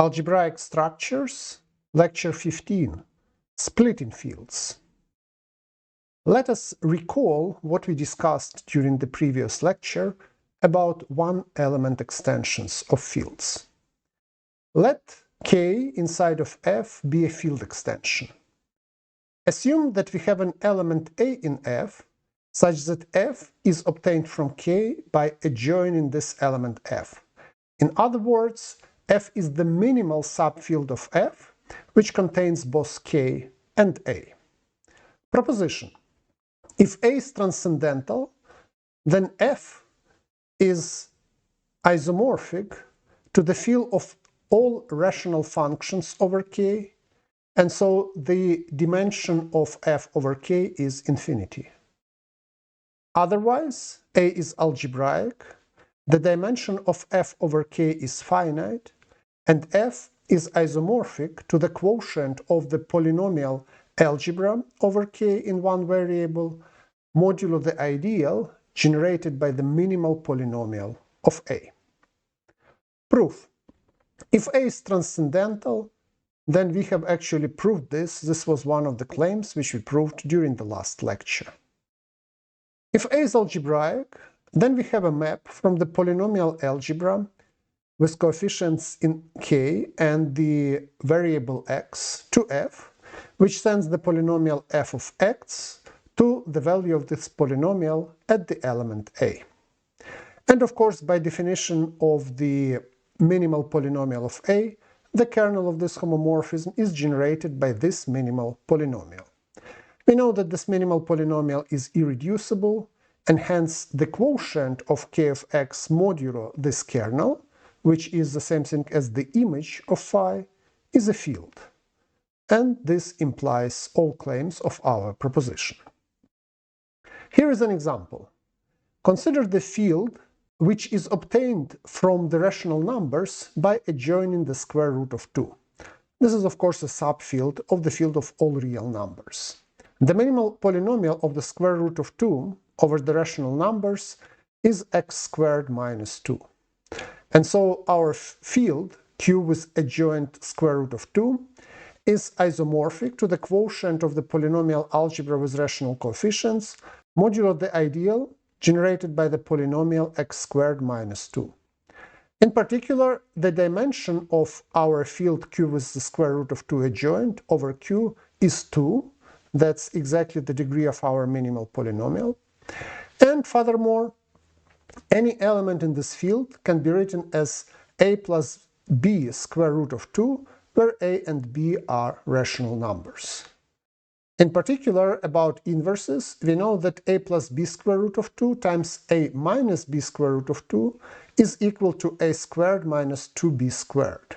Algebraic Structures, Lecture 15, Splitting Fields. Let us recall what we discussed during the previous lecture about one-element extensions of fields. Let K inside of F be a field extension. Assume that we have an element A in F such that F is obtained from K by adjoining this element F. In other words, F is the minimal subfield of F, which contains both K and A. Proposition: if A is transcendental, then F is isomorphic to the field of all rational functions over K, and so the dimension of F over K is infinity. Otherwise, A is algebraic, the dimension of F over K is finite, and F is isomorphic to the quotient of the polynomial algebra over K in one variable, modulo the ideal generated by the minimal polynomial of A. Proof: if A is transcendental, then we have actually proved this. This was one of the claims which we proved during the last lecture. If A is algebraic, then we have a map from the polynomial algebra with coefficients in K and the variable x to F, which sends the polynomial f of x to the value of this polynomial at the element A. And of course, by definition of the minimal polynomial of A, the kernel of this homomorphism is generated by this minimal polynomial. We know that this minimal polynomial is irreducible, and hence the quotient of k of x modulo this kernel, which is the same thing as the image of phi, is a field. And this implies all claims of our proposition. Here is an example. Consider the field which is obtained from the rational numbers by adjoining the square root of 2. This is of course a subfield of the field of all real numbers. The minimal polynomial of the square root of 2 over the rational numbers is x squared minus 2. And so our field, Q with adjoint square root of 2, is isomorphic to the quotient of the polynomial algebra with rational coefficients, modulo the ideal generated by the polynomial x squared minus 2. In particular, the dimension of our field Q with the square root of 2 adjoint over Q is 2. That's exactly the degree of our minimal polynomial. And furthermore, any element in this field can be written as a plus b square root of 2, where a and b are rational numbers. In particular, about inverses, we know that a plus b square root of 2 times a minus b square root of 2 is equal to a squared minus 2b squared.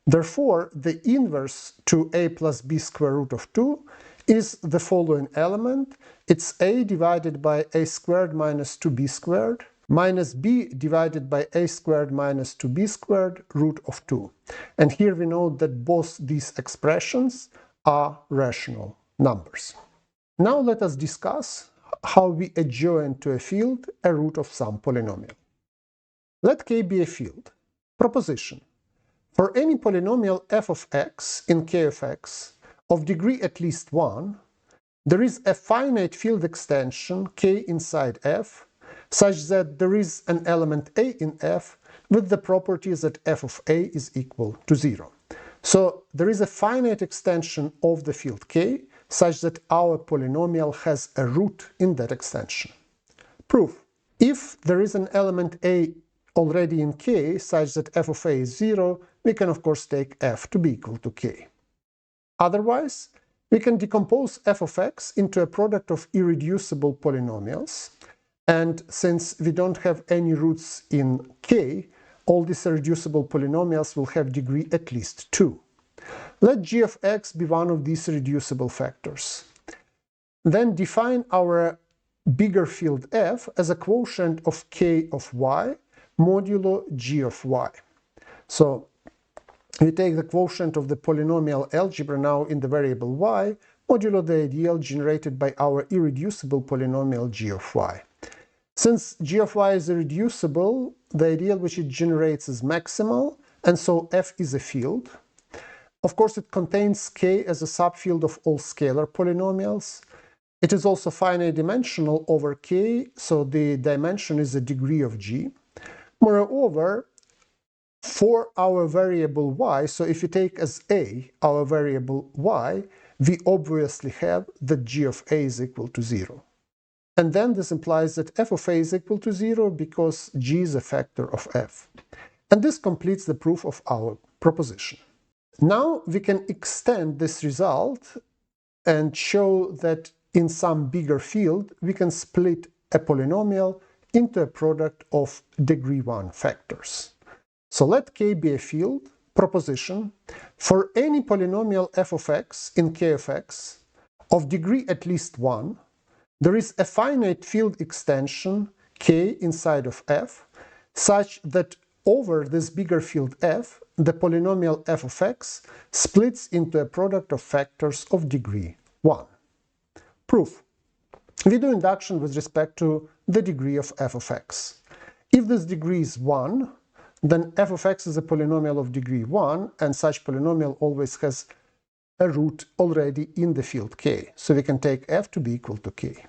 Therefore, the inverse to a plus b square root of 2 is the following element. It's a divided by a squared minus 2b squared minus b divided by a squared minus 2b squared root of 2. And here we know that both these expressions are rational numbers. Now let us discuss how we adjoin to a field a root of some polynomial. Let K be a field. Proposition: for any polynomial f of x in K of x of degree at least 1, there is a finite field extension K inside F such that there is an element A in F with the property that f of A is equal to 0. So there is a finite extension of the field K such that our polynomial has a root in that extension. Proof: if there is an element A already in K such that f of A is 0, we can of course take f to be equal to K. Otherwise, we can decompose f of x into a product of irreducible polynomials, and since we don't have any roots in K, all these irreducible polynomials will have degree at least 2. Let g of x be one of these reducible factors. Then define our bigger field f as a quotient of k of y modulo g of y. So we take the quotient of the polynomial algebra now in the variable y, modulo the ideal generated by our irreducible polynomial g of y. Since g of y is irreducible, the ideal which it generates is maximal, and so F is a field. Of course, it contains K as a subfield of all scalar polynomials. It is also finite dimensional over K, so the dimension is a degree of G. Moreover, for our variable y, so if you take as a our variable y, we obviously have that g of a is equal to 0. And then this implies that f of a is equal to 0 because g is a factor of f. And this completes the proof of our proposition. Now we can extend this result and show that in some bigger field we can split a polynomial into a product of degree 1 factors. So let K be a field, proposition, for any polynomial f of x in K of x of degree at least 1, there is a finite field extension K inside of f, such that over this bigger field f, the polynomial f of x splits into a product of factors of degree 1. Proof. We do induction with respect to the degree of f of x. If this degree is 1, then f of x is a polynomial of degree 1, and such polynomial always has a root already in the field k. So we can take f to be equal to k.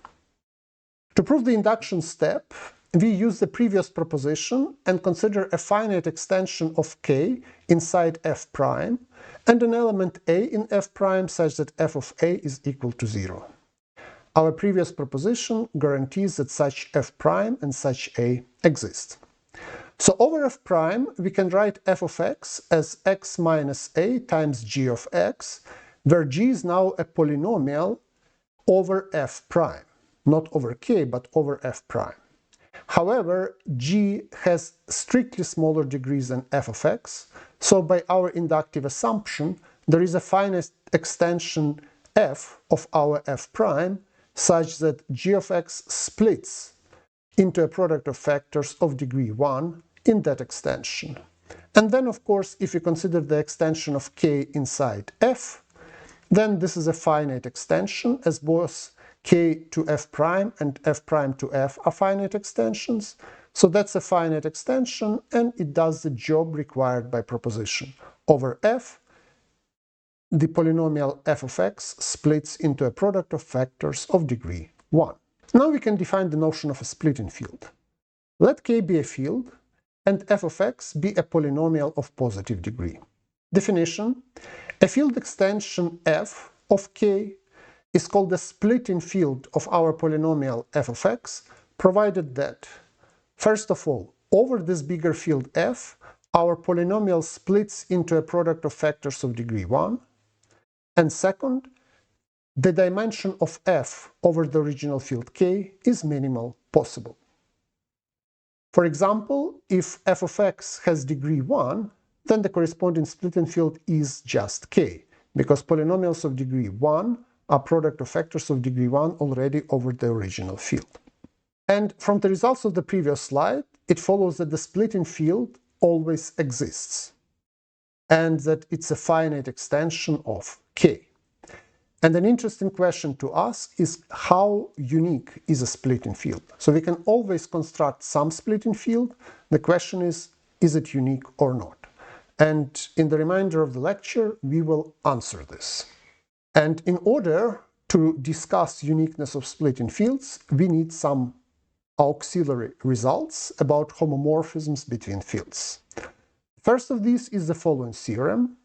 To prove the induction step, we use the previous proposition and consider a finite extension of k inside f prime and an element a in f prime such that f of a is equal to 0. Our previous proposition guarantees that such f prime and such a exist. So over f prime, we can write f of x as x minus a times g of x, where g is now a polynomial over f prime. Not over k, but over f prime. However, g has strictly smaller degrees than f of x, so by our inductive assumption, there is a finite extension f of our f prime, such that g of x splits into a product of factors of degree 1 in that extension. And then, of course, if you consider the extension of k inside f, then this is a finite extension, as both k to f prime and f prime to f are finite extensions. So that's a finite extension, and it does the job required by proposition. Over f, the polynomial f of x splits into a product of factors of degree 1. Now we can define the notion of a splitting field. Let k be a field, and f of x be a polynomial of positive degree. Definition: a field extension f of k is called the splitting field of our polynomial f of x, provided that, first of all, over this bigger field f, our polynomial splits into a product of factors of degree 1, and second, the dimension of f over the original field k is minimal possible. For example, if f of x has degree 1, then the corresponding splitting field is just k, because polynomials of degree 1 are product of factors of degree 1 already over the original field. And from the results of the previous slide, it follows that the splitting field always exists, and that it's a finite extension of k. And an interesting question to ask is how unique is a splitting field? So we can always construct some splitting field. The question is it unique or not? And in the remainder of the lecture, we will answer this. And in order to discuss uniqueness of splitting fields, we need some auxiliary results about homomorphisms between fields. First of these is the following theorem.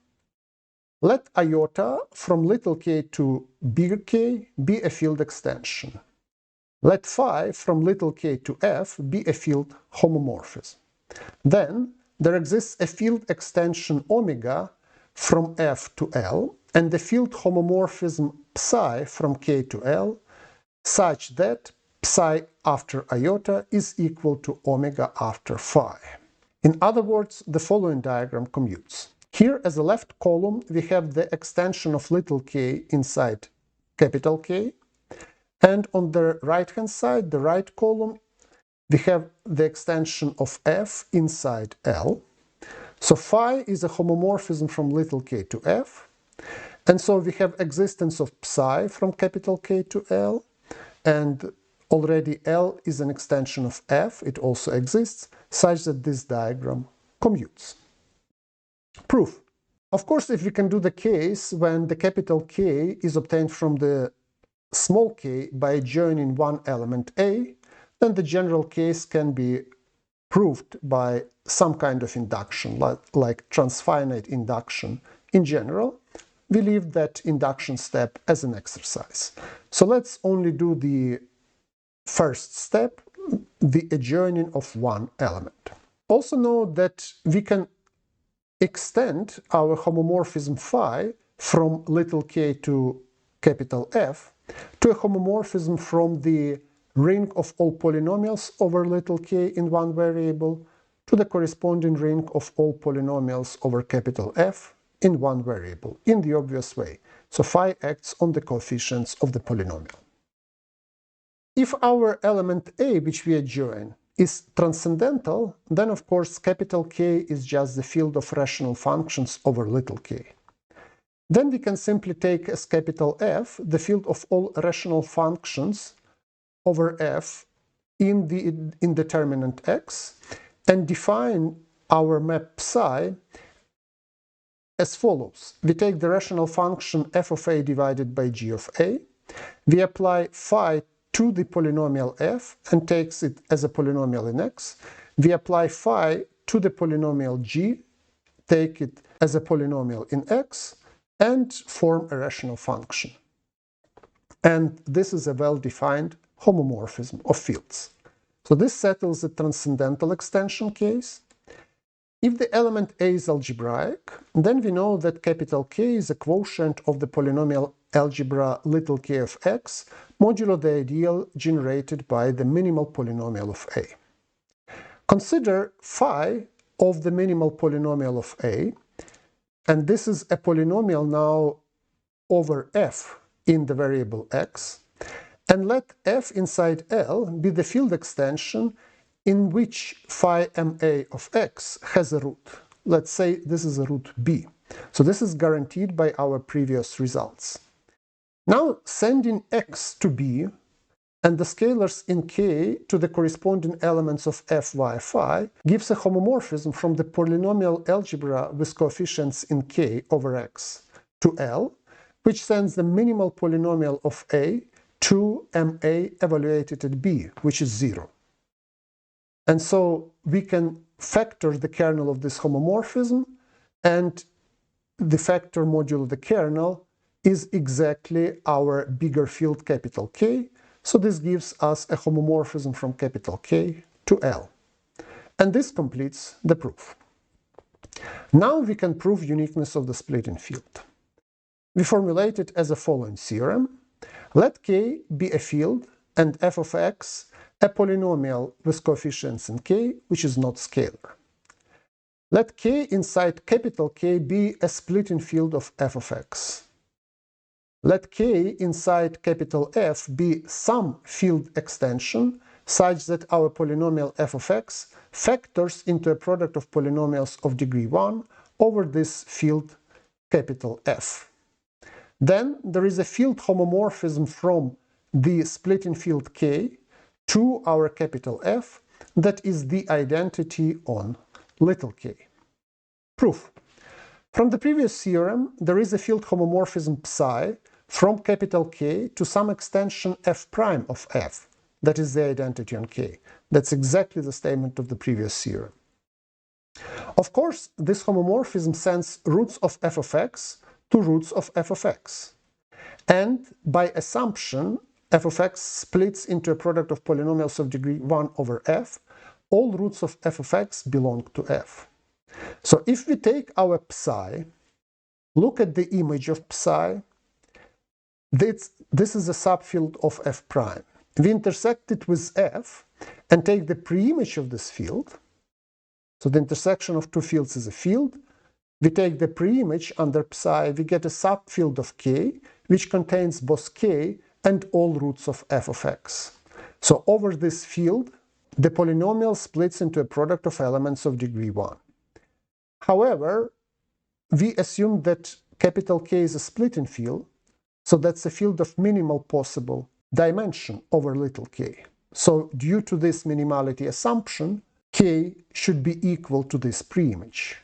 Let iota from little k to bigger k be a field extension. Let phi from little k to f be a field homomorphism. Then there exists a field extension omega from f to L, and the field homomorphism psi from k to L, such that psi after iota is equal to omega after phi. In other words, the following diagram commutes. Here, as a left column, we have the extension of little k inside capital K, and on the right-hand side, the right column, we have the extension of f inside L. So phi is a homomorphism from little k to f, and so we have existence of psi from capital K to L, and already L is an extension of f, it also exists, such that this diagram commutes. Proof. Of course, if we can do the case when the capital K is obtained from the small k by adjoining one element A, then the general case can be proved by some kind of induction, like transfinite induction. In general, we leave that induction step as an exercise. So let's only do the first step, the adjoining of one element. Also note that we can extend our homomorphism phi from little k to capital F to a homomorphism from the ring of all polynomials over little k in one variable to the corresponding ring of all polynomials over capital F in one variable, in the obvious way. So phi acts on the coefficients of the polynomial. If our element A, which we adjoin, is transcendental, then of course capital K is just the field of rational functions over little k. Then we can simply take as capital F the field of all rational functions over F in the indeterminate x and define our map psi as follows. We take the rational function f of a divided by g of a, we apply phi to the polynomial f and takes it as a polynomial in x, we apply phi to the polynomial g, take it as a polynomial in x, and form a rational function. And this is a well-defined homomorphism of fields. So this settles the transcendental extension case. If the element A is algebraic, then we know that capital K is a quotient of the polynomial algebra little k of x modulo the ideal generated by the minimal polynomial of A. Consider phi of the minimal polynomial of A, and this is a polynomial now over f in the variable x, and let f inside L be the field extension in which phi ma of x has a root. Let's say this is a root b. So this is guaranteed by our previous results. Now sending x to b and the scalars in k to the corresponding elements of f via phi gives a homomorphism from the polynomial algebra with coefficients in k over x to L, which sends the minimal polynomial of a to ma evaluated at b, which is 0. And so we can factor the kernel of this homomorphism, and the factor modulo the kernel is exactly our bigger field capital K, so this gives us a homomorphism from capital K to L. And this completes the proof. Now we can prove uniqueness of the splitting field. We formulate it as a following theorem. Let K be a field and f of x a polynomial with coefficients in k, which is not scalar. Let k inside capital K be a splitting field of f of x. Let k inside capital F be some field extension such that our polynomial f of x factors into a product of polynomials of degree 1 over this field capital F. Then there is a field homomorphism from the splitting field K to our capital F that is the identity on little k. Proof. From the previous theorem, there is a field homomorphism psi from capital K to some extension f prime of f, that is the identity on k. That's exactly the statement of the previous theorem. Of course, this homomorphism sends roots of f of x to roots of f of x. And by assumption, f of x splits into a product of polynomials of degree 1 over f, all roots of f of x belong to f. So if we take our psi, look at the image of psi, this is a subfield of f prime. We intersect it with f and take the preimage of this field. So the intersection of two fields is a field. We take the preimage under psi, we get a subfield of k, which contains both k and all roots of f of x. So over this field, the polynomial splits into a product of elements of degree 1. However, we assume that capital K is a splitting field, so that's a field of minimal possible dimension over little k. So due to this minimality assumption, k should be equal to this preimage.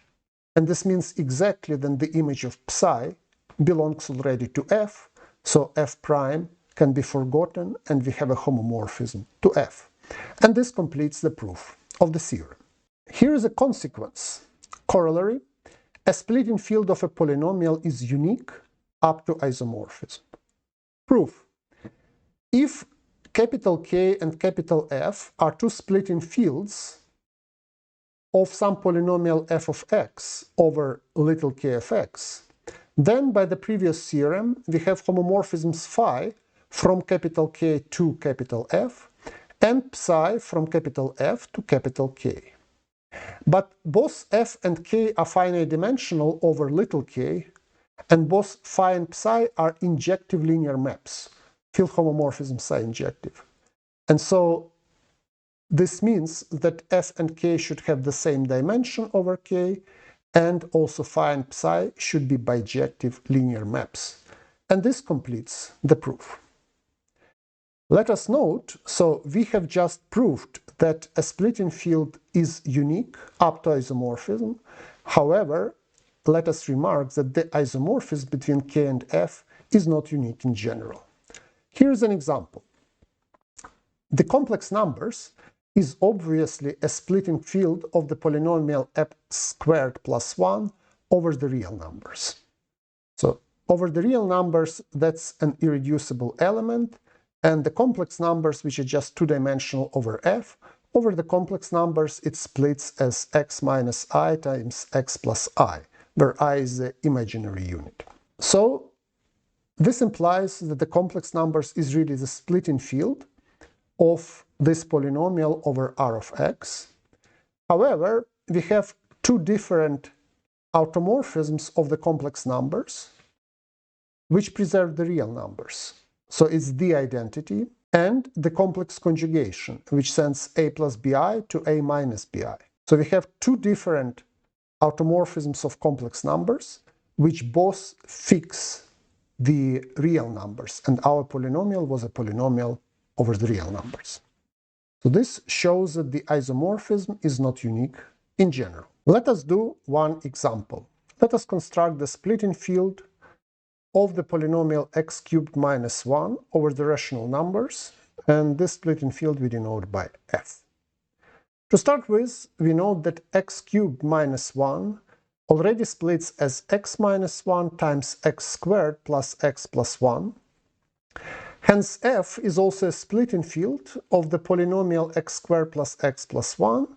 And this means exactly that the image of psi belongs already to F, so F prime can be forgotten and we have a homomorphism to F. And this completes the proof of the theorem. Here is a consequence. Corollary: a splitting field of a polynomial is unique up to isomorphism. Proof: if capital K and capital F are two splitting fields of some polynomial f of x over little k of x, then by the previous theorem we have homomorphisms phi from capital K to capital F and psi from capital F to capital K. But both f and k are finite dimensional over little k, and both phi and psi are injective linear maps. Field homomorphisms are injective. And so this means that f and k should have the same dimension over k, and also phi and psi should be bijective linear maps. And this completes the proof. Let us note, so we have just proved that a splitting field is unique up to isomorphism. However, let us remark that the isomorphism between k and f is not unique in general. Here is an example. The complex numbers is obviously a splitting field of the polynomial x squared plus 1 over the real numbers. So over the real numbers, that's an irreducible element, and the complex numbers, which are just two-dimensional over f, over the complex numbers it splits as x minus I times x plus I, where I is the imaginary unit. So this implies that the complex numbers is really the splitting field of this polynomial over R of x. However, we have two different automorphisms of the complex numbers which preserve the real numbers. So it's the identity and the complex conjugation, which sends a plus bi to a minus bi. So we have two different automorphisms of complex numbers which both fix the real numbers, and our polynomial was a polynomial over the real numbers. So this shows that the isomorphism is not unique in general. Let us do one example. Let us construct the splitting field of the polynomial x cubed minus 1 over the rational numbers, and this splitting field we denote by f. To start with, we note that x cubed minus 1 already splits as x minus 1 times x squared plus x plus 1. Hence f is also a splitting field of the polynomial x squared plus x plus 1.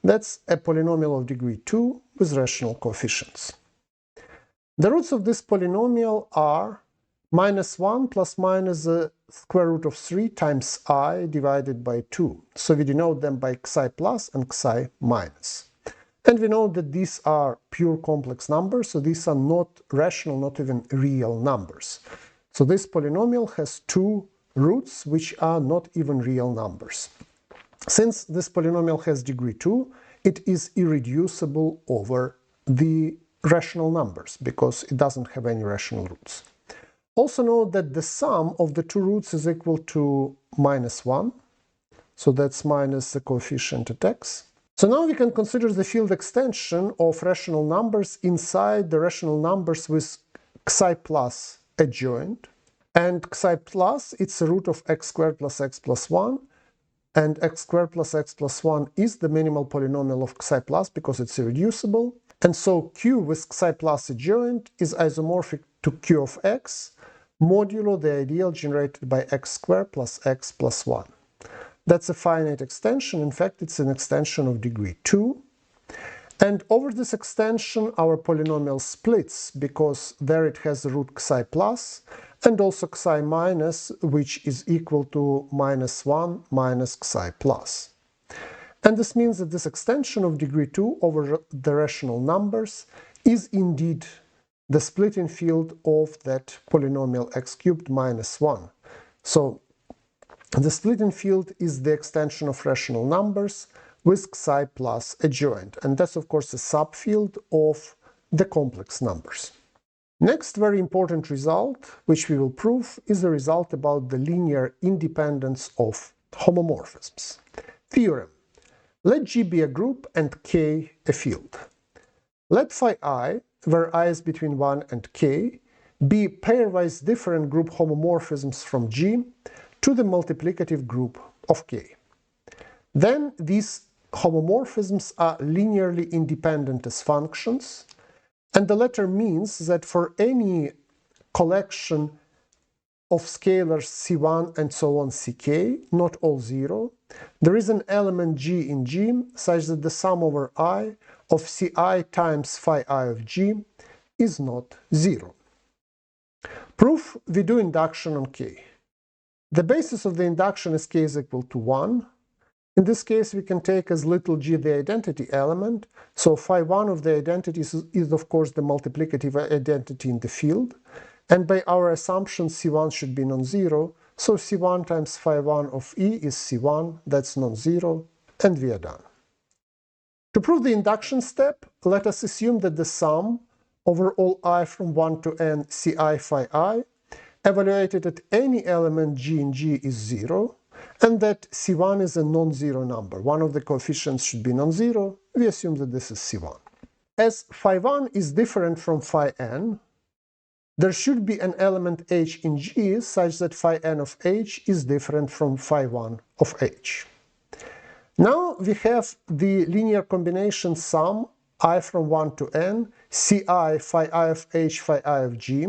That's a polynomial of degree 2 with rational coefficients. The roots of this polynomial are minus 1 plus minus the square root of 3 times I divided by 2. So we denote them by xi plus and xi minus. And we know that these are pure complex numbers, so these are not rational, not even real numbers. So this polynomial has two roots which are not even real numbers. Since this polynomial has degree 2, it is irreducible over the rational numbers because it doesn't have any rational roots. Also note that the sum of the two roots is equal to minus 1, so that's minus the coefficient at x. So now we can consider the field extension of rational numbers inside the rational numbers with xi plus adjoint. And xi plus, it's a root of x squared plus x plus 1, and x squared plus x plus 1 is the minimal polynomial of xi plus because it's irreducible. And so q with xi plus adjoint is isomorphic to q of x modulo the ideal generated by x squared plus x plus 1. That's a finite extension. In fact, it's an extension of degree 2. And over this extension, our polynomial splits because there it has the root xi plus and also xi minus, which is equal to minus 1 minus xi plus. And this means that this extension of degree 2 over the rational numbers is indeed the splitting field of that polynomial x cubed minus 1. So the splitting field is the extension of rational numbers with xi plus adjoint, and that's of course a subfield of the complex numbers. Next very important result, which we will prove, is the result about the linear independence of homomorphisms. Theorem: let G be a group and K a field. Let phi I, where I is between 1 and k, be pairwise different group homomorphisms from G to the multiplicative group of k. Then these homomorphisms are linearly independent as functions, and the latter means that for any collection of scalars C1 and so on Ck, not all zero, there is an element G in G such that the sum over I of Ci times phi I of G is not zero. Proof: we do induction on K. The basis of the induction is K is equal to 1. In this case, we can take as little g the identity element, so phi 1 of the identity is of course the multiplicative identity in the field, and by our assumption C1 should be non-zero, so C1 times phi 1 of E is C1, that's non-zero, and we are done. To prove the induction step, let us assume that the sum over all I from 1 to n Ci phi I evaluated at any element g in G is 0, and that C1 is a non-zero number. One of the coefficients should be non-zero. We assume that this is C1. As phi 1 is different from phi n, there should be an element h in G such that phi n of h is different from phi 1 of h. Now we have the linear combination sum I from 1 to n, Ci phi I of h phi I of G.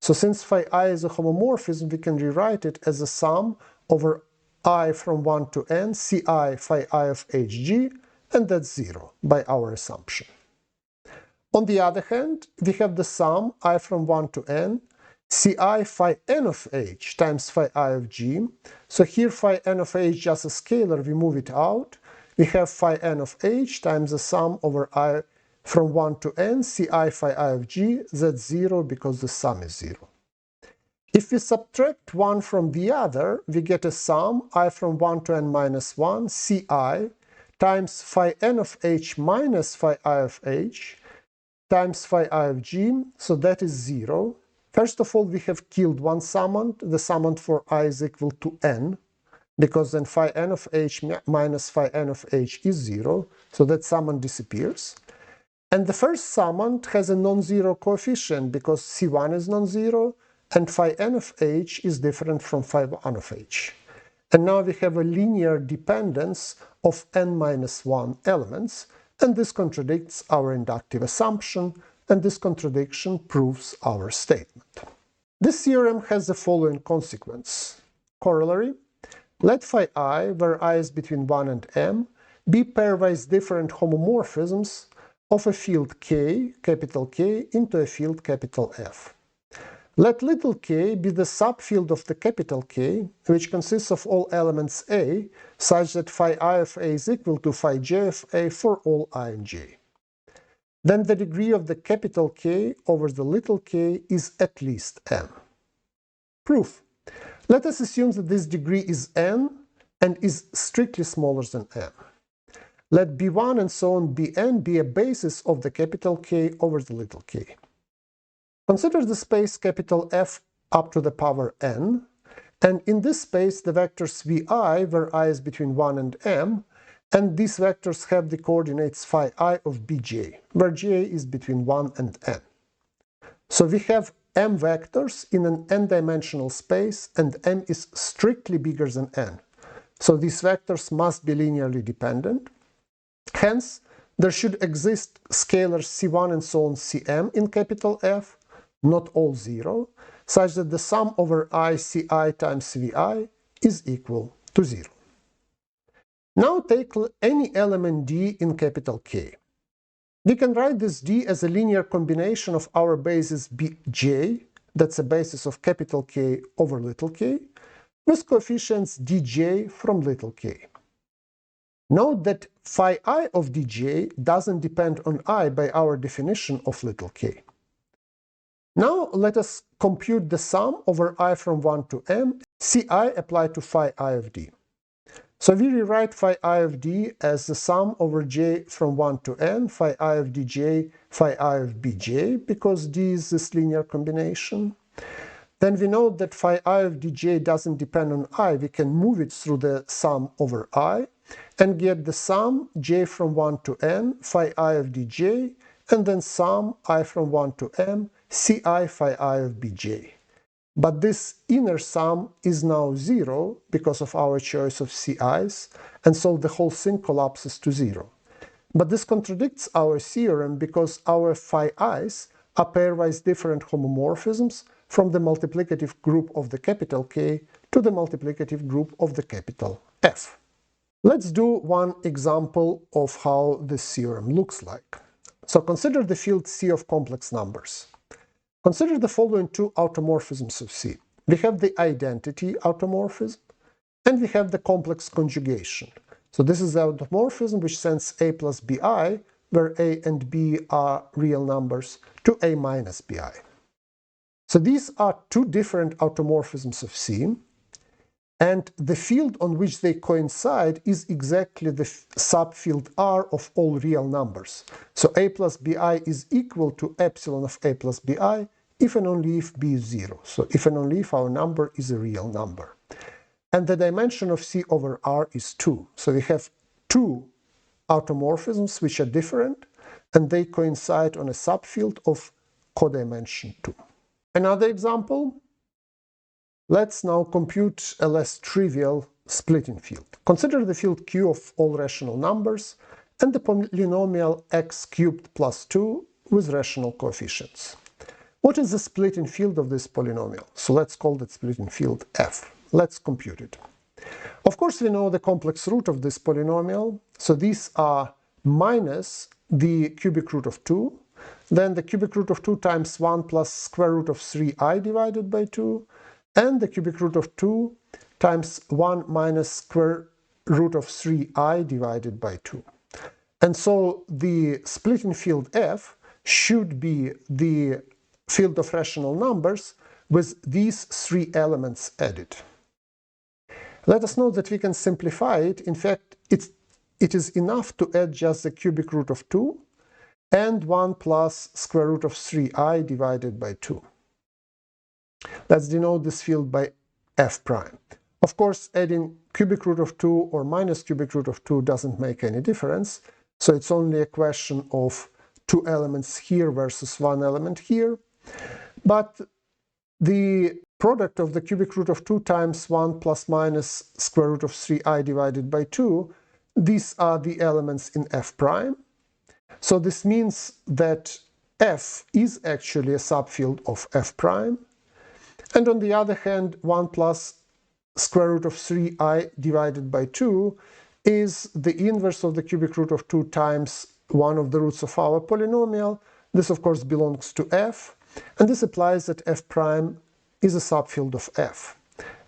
So since phi I is a homomorphism, we can rewrite it as a sum over I from 1 to n, Ci phi I of hg, and that's 0 by our assumption. On the other hand, we have the sum I from 1 to n, Ci phi n of h times phi I of g. So here phi n of h just a scalar, we move it out. We have phi n of h times the sum over I from 1 to n, Ci phi I of g, that's 0 because the sum is 0. If we subtract one from the other, we get a sum I from 1 to n minus 1, Ci times phi n of h minus phi I of h times phi I of g, so that is 0. First of all, we have killed one summand. The summand for I is equal to n, because then phi n of h minus phi n of h is 0, so that summand disappears. And the first summand has a non-zero coefficient, because C1 is non-zero, and phi n of h is different from phi 1 of h. And now we have a linear dependence of n minus 1 elements, and this contradicts our inductive assumption, and this contradiction proves our statement. This theorem has the following consequence. Corollary: let phi I, where I is between 1 and m, be pairwise different homomorphisms of a field K, capital K, into a field capital F. Let little k be the subfield of the capital K, which consists of all elements A, such that phi I of A is equal to phi j of A for all I and j. Then the degree of the capital K over the little k is at least n. Proof: let us assume that this degree is n and is strictly smaller than n. Let b1 and so on bn be a basis of the capital K over the little k. Consider the space capital F up to the power n, and in this space the vectors vi, where I is between 1 and m, and these vectors have the coordinates phi I of bj, where j is between 1 and n. So we have m vectors in an n-dimensional space, and m is strictly bigger than n. So these vectors must be linearly dependent. Hence, there should exist scalars C1 and so on Cm in capital F, not all 0, such that the sum over I Ci times Vi is equal to 0. Now take any element d in capital K. We can write this d as a linear combination of our basis bj, that's a basis of capital K over little k, with coefficients dj from little k. Note that phi I of dj doesn't depend on I by our definition of little k. Now let us compute the sum over I from 1 to m, Ci applied to phi I of d. So we rewrite phi I of d as the sum over j from 1 to n, phi I of dj, phi I of bj, because d is this linear combination. Then we know that phi I of dj doesn't depend on I. We can move it through the sum over I and get the sum j from 1 to n, phi I of dj, and then sum I from 1 to m, ci phi I of bj. But this inner sum is now 0 because of our choice of ci's, and so the whole thing collapses to 0. But this contradicts our theorem because our phi i's are pairwise different homomorphisms from the multiplicative group of the capital K to the multiplicative group of the capital F. Let's do one example of how this theorem looks like. So consider the field C of complex numbers. Consider the following two automorphisms of C. We have the identity automorphism, and we have the complex conjugation. So this is the automorphism which sends a plus bi, where a and b are real numbers, to a minus bi. So these are two different automorphisms of C, and the field on which they coincide is exactly the subfield R of all real numbers. So a plus bi is equal to epsilon of a plus bi if and only if b is 0. So if and only if our number is a real number. And the dimension of C over R is 2. So we have two automorphisms which are different, and they coincide on a subfield of codimension 2. Another example. Let's now compute a less trivial splitting field. Consider the field Q of all rational numbers and the polynomial x cubed plus 2 with rational coefficients. What is the splitting field of this polynomial? So let's call that splitting field f. Let's compute it. Of course, we know the complex root of this polynomial. So these are minus the cubic root of 2, then the cubic root of 2 times 1 plus square root of 3i divided by 2, and the cubic root of 2 times 1 minus square root of 3i divided by 2. And so the splitting field f should be the field of rational numbers with these three elements added. Let us note that we can simplify it. In fact, it is enough to add just the cubic root of 2 and 1 plus square root of 3i divided by 2. Let's denote this field by f prime. Of course, adding cubic root of 2 or minus cubic root of 2 doesn't make any difference, so it's only a question of two elements here versus one element here. But the product of the cubic root of 2 times 1 plus minus square root of 3i divided by 2, these are the elements in f prime. So this means that f is actually a subfield of f prime. And on the other hand, 1 plus square root of 3i divided by 2 is the inverse of the cubic root of 2 times one of the roots of our polynomial. This, of course, belongs to f, and this implies that f prime is a subfield of f.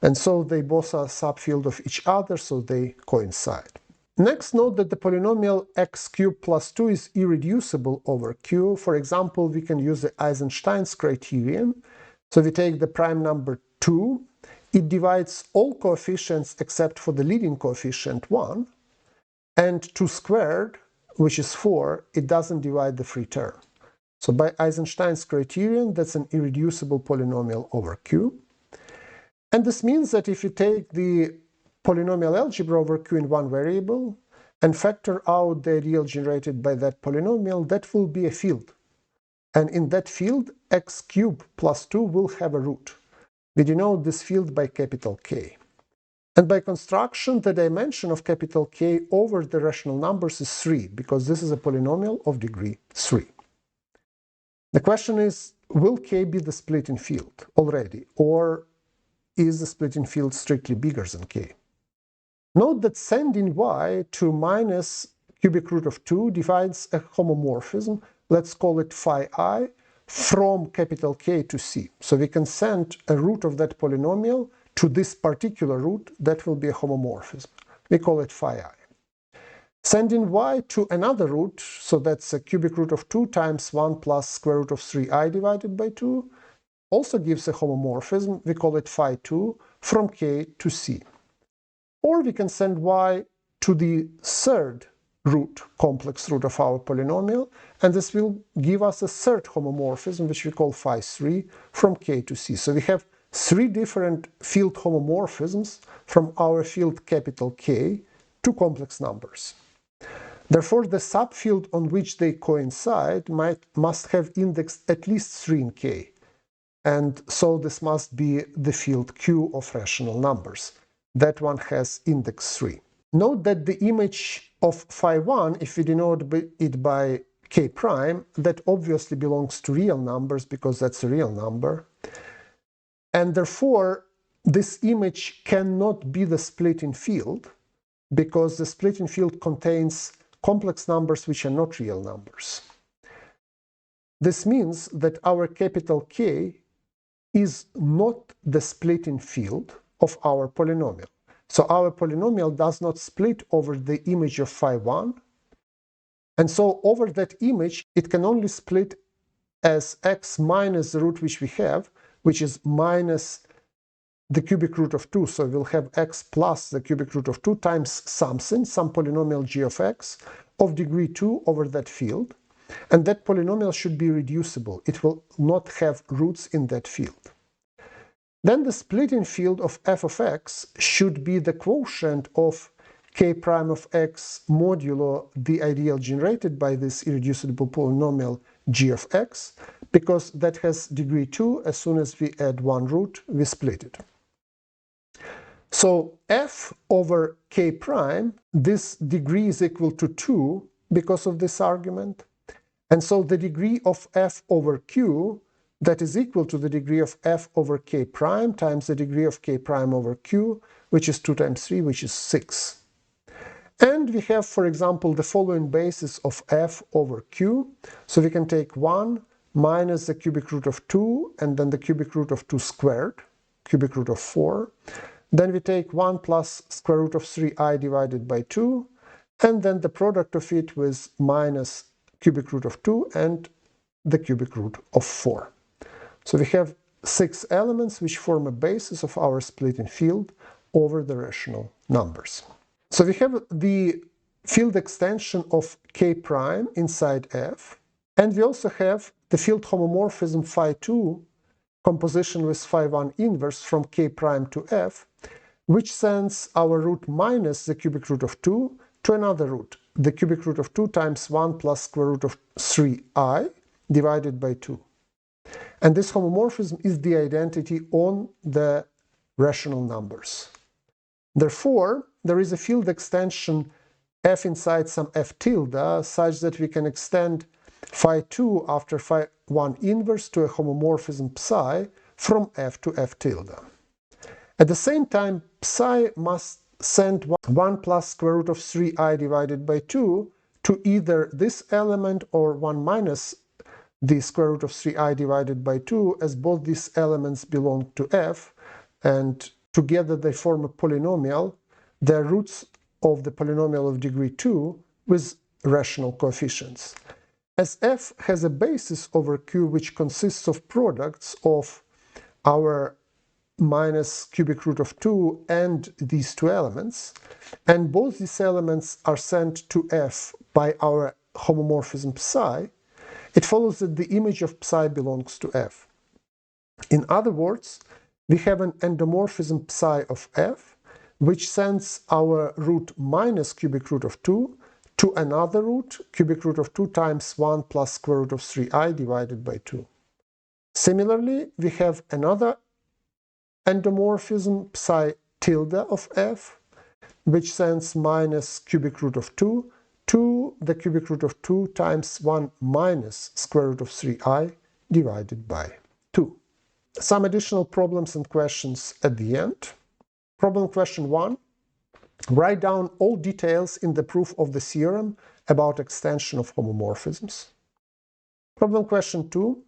And so they both are a subfield of each other, so they coincide. Next, note that the polynomial x cubed plus 2 is irreducible over q. For example, we can use the Eisenstein's criterion. So we take the prime number 2, it divides all coefficients except for the leading coefficient 1, and 2 squared, which is 4, it doesn't divide the free term. So by Eisenstein's criterion, that's an irreducible polynomial over Q. And this means that if you take the polynomial algebra over Q in one variable and factor out the ideal generated by that polynomial, that will be a field. And in that field, x cubed plus 2 will have a root. We denote this field by capital K. And by construction, the dimension of capital K over the rational numbers is 3, because this is a polynomial of degree 3. The question is, will K be the splitting field already, or is the splitting field strictly bigger than K? Note that sending y to minus cubic root of 2 defines a homomorphism, let's call it phi I, from capital K to C. So we can send a root of that polynomial to this particular root, that will be a homomorphism. We call it phi I. Sending y to another root, so that's a cubic root of 2 times 1 plus square root of 3i divided by 2, also gives a homomorphism. We call it phi 2 from K to C. Or we can send y to the third root, complex root of our polynomial, and this will give us a third homomorphism, which we call phi 3 from K to C. So we have three different field homomorphisms from our field capital K to complex numbers. Therefore, the subfield on which they coincide must have index at least 3 in K. And so this must be the field Q of rational numbers. That one has index 3. Note that the image of phi1, if we denote it by K prime, that obviously belongs to real numbers because that's a real number. And therefore, this image cannot be the splitting field because the splitting field contains complex numbers which are not real numbers. This means that our capital K is not the splitting field of our polynomial. So our polynomial does not split over the image of phi1, and so over that image it can only split as x minus the root which we have, which is minus the cubic root of 2, so we'll have x plus the cubic root of 2 times something, some polynomial g of x, of degree 2 over that field, and that polynomial should be reducible. It will not have roots in that field. Then the splitting field of f of x should be the quotient of k prime of x modulo the ideal generated by this irreducible polynomial g of x, because that has degree 2. As soon as we add one root, we split it. So f over k prime, this degree is equal to 2 because of this argument. And so the degree of f over q, that is equal to the degree of f over k prime times the degree of k prime over q, which is 2 times 3, which is 6. And we have, for example, the following basis of f over q. So we can take 1 minus the cubic root of 2, and then the cubic root of 2 squared, cubic root of 4. Then we take 1 plus square root of 3i divided by 2, and then the product of it with minus cubic root of 2 and the cubic root of 4. So we have 6 elements which form a basis of our splitting field over the rational numbers. So we have the field extension of k prime inside f, and we also have the field homomorphism phi2 composition with phi1 inverse from k prime to f, which sends our root minus the cubic root of 2 to another root, the cubic root of 2 times 1 plus square root of 3i divided by 2. And this homomorphism is the identity on the rational numbers. Therefore, there is a field extension f inside some f tilde such that we can extend phi2 after phi1 inverse to a homomorphism psi from f to f tilde. At the same time, psi must send 1 plus square root of 3i divided by 2 to either this element or 1 minus the square root of 3i divided by 2, as both these elements belong to f, and together they form a polynomial. They're roots of the polynomial of degree 2 with rational coefficients. As f has a basis over q which consists of products of our minus cubic root of 2 and these two elements, and both these elements are sent to f by our homomorphism psi, it follows that the image of psi belongs to f. In other words, we have an endomorphism psi of f, which sends our root minus cubic root of 2 to another root, cubic root of 2 times 1 plus square root of 3i divided by 2. Similarly, we have another endomorphism psi tilde of f, which sends minus cubic root of 2 to the cubic root of 2 times 1 minus square root of 3i divided by 2. Some additional problems and questions at the end. Problem question 1. Write down all details in the proof of the theorem about extension of homomorphisms. Problem question 2.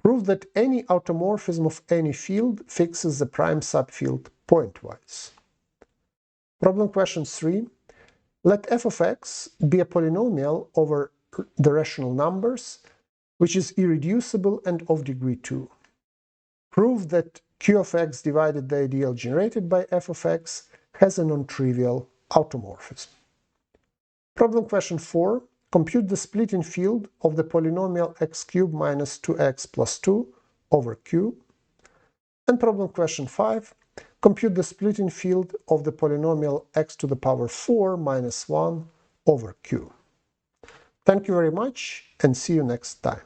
Prove that any automorphism of any field fixes the prime subfield pointwise. Problem question 3. Let f of x be a polynomial over the rational numbers, which is irreducible and of degree 2. Prove that q of x divided the ideal generated by f of x has a non-trivial automorphism. Problem question 4. Compute the splitting field of the polynomial x cubed minus 2x plus 2 over q. And problem question 5. Compute the splitting field of the polynomial x to the power 4 minus 1 over q. Thank you very much and see you next time.